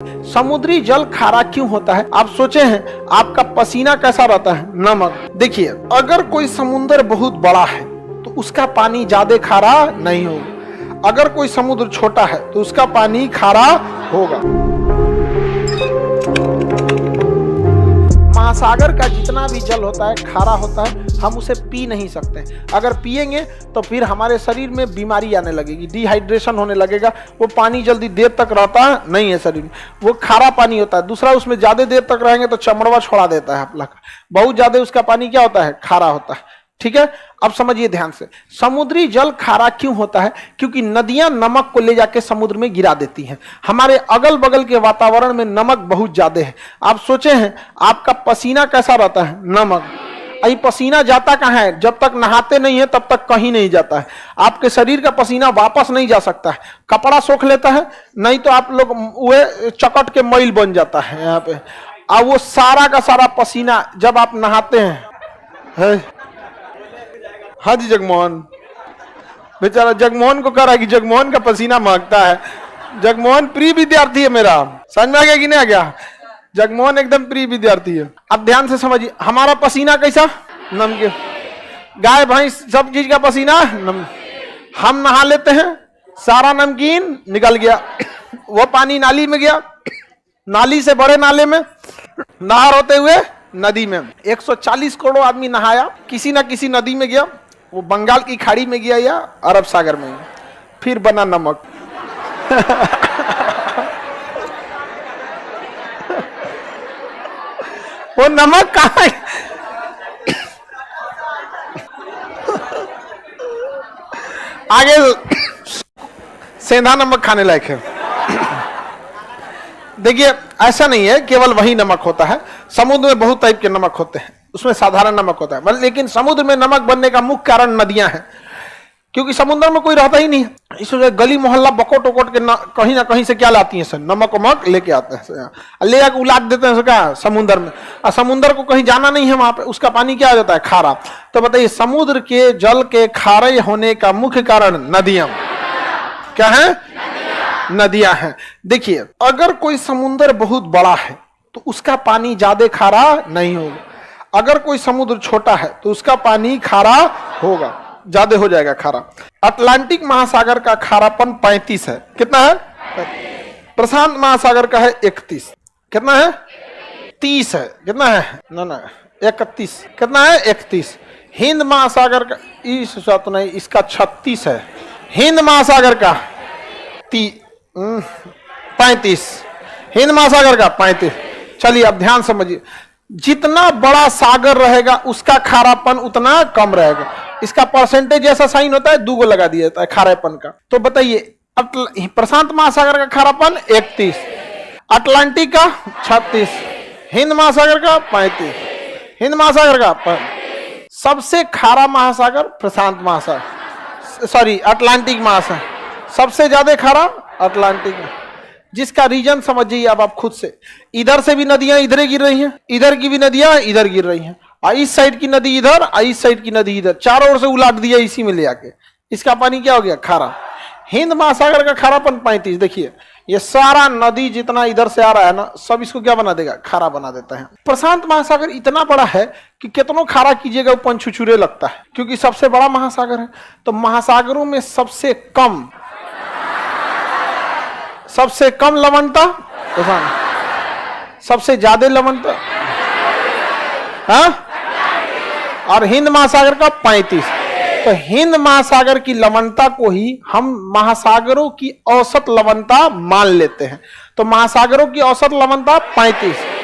समुद्री जल खारा क्यों होता है? आप सोचे हैं आपका पसीना कैसा रहता है? नमक। देखिए, अगर कोई समुद्र बहुत बड़ा है तो उसका पानी ज्यादा खारा नहीं होगा। अगर कोई समुद्र छोटा है तो उसका पानी खारा होगा। महासागर का जितना भी जल होता है खारा होता है, हम उसे पी नहीं सकते। अगर पिएंगे तो फिर हमारे शरीर में बीमारी आने लगेगी, डिहाइड्रेशन होने लगेगा। वो पानी जल्दी देर तक रहता नहीं है शरीर में, वो खारा पानी होता है। दूसरा, उसमें ज्यादा देर तक रहेंगे तो चमड़वा छोड़ा देता है आपला का। बहुत ज्यादा उसका पानी क्या होता है? खारा होता है। ठीक है, अब समझिए ध्यान से, समुद्री जल खारा क्यों होता है? क्योंकि नदियां नमक को ले जाके समुद्र में गिरा देती हैं। हमारे अगल बगल के वातावरण में नमक बहुत ज्यादा है। आप सोचे हैं आपका पसीना कैसा रहता है? नमक। अभी पसीना जाता कहाँ है? जब तक नहाते नहीं है तब तक कहीं नहीं जाता है। आपके शरीर का पसीना वापस नहीं जा सकता है। कपड़ा सोख लेता है, नहीं तो आप लोग वो चकट के मैल बन जाता है यहाँ पे। और वो सारा का सारा पसीना जब आप नहाते हैं, हाँ जी, जगमोहन बेचारा जगमोहन को कह रहा है कि जगमोहन का पसीना महकता है। जगमोहन प्रिय विद्यार्थी है मेरा, समझ में आ गया कि नहीं आ गया? जगमोहन एकदम प्रिय विद्यार्थी है। अब ध्यान से समझिए, हमारा पसीना कैसा? नमकीन। गाय भैंस सब चीज का पसीना हम नहा लेते हैं, सारा नमकीन निकल गया, वो पानी नाली में गया, नाली से बड़े नाले में, नहर होते हुए नदी में। 140 करोड़ आदमी नहाया, किसी ना किसी नदी में गया, वो बंगाल की खाड़ी में गया या अरब सागर में गया, फिर बना नमक। वो नमक कहाँ है? आगे सेंधा नमक खाने लायक है। देखिए, ऐसा नहीं है केवल वही नमक होता है। समुद्र में बहुत टाइप के नमक होते हैं, उसमें साधारण नमक होता है, लेकिन समुद्र में नमक बनने का मुख्य कारण नदियां हैं। क्योंकि समुद्र में कोई रहता ही नहीं है, इसलिए गली मोहल्ला बकोट वकोट के कहीं ना कहीं से क्या लाती है सर? नमक वमक लेके आते हैं, ले आके उलाट देते हैं क्या समुद्र में। और समुद्र को कहीं जाना नहीं है, वहां पे उसका पानी क्या आ जाता है? खारा। तो बताइए, समुद्र के जल के खारे होने का मुख्य कारण नदियां क्या है? नदियां हैं। देखिए, अगर कोई समुद्र बहुत बड़ा है तो उसका पानी ज्यादा खारा नहीं होगा। अगर कोई समुद्र छोटा है तो उसका पानी खारा होगा, ज्यादा हो जाएगा खारा। अटलांटिक महासागर का खारापन 35 है। कितना है? प्रशांत महासागर का है 31। कितना है? 30 है। कितना है? ना 31। कितना है? 31। हिंद महासागर का तो नहीं, इसका 36 है। हिंद महासागर का 35। हिंद महासागर का 35। चलिए अब ध्यान समझिए, जितना बड़ा सागर रहेगा उसका खारापन उतना कम रहेगा। इसका परसेंटेज ऐसा साइन होता है, 2 को लगा दिया जाता है खारेपन का। तो बताइए, प्रशांत महासागर का खारापन 31, अटलांटिक का 36, हिंद महासागर का 35। हिंद महासागर का सबसे खारा महासागर प्रशांत महासागर, सॉरी अटलांटिक महासागर। सबसे ज्यादा खारा अटलांटिक में, जिसका रीजन समझिए अब आप खुद से। इधर से भी नदियां इधर गिर रही हैं, इधर की भी नदियां इधर गिर रही हैं, इस साइड की नदी इधर, इस साइड की नदी इधर, चारों ओर से उलाट दिया इसी में ले आके। इसका पानी क्या हो गया? खारा। हिंद महासागर का खारापन 35। देखिए, ये सारा नदी जितना इधर से आ रहा है ना, सब इसको क्या बना देगा? खारा बना देता है। प्रशांत महासागर इतना बड़ा है कि कितनों खारा कीजिएगा वो पंचुचुरे लगता है, क्योंकि सबसे बड़ा महासागर है। तो महासागरों में सबसे कम लवणता प्रशांत, सबसे ज्यादा लवणता हाँ, और हिंद महासागर का 35। तो हिंद महासागर की लवणता को ही हम महासागरों की औसत लवणता मान लेते हैं। तो महासागरों की औसत लवणता 35।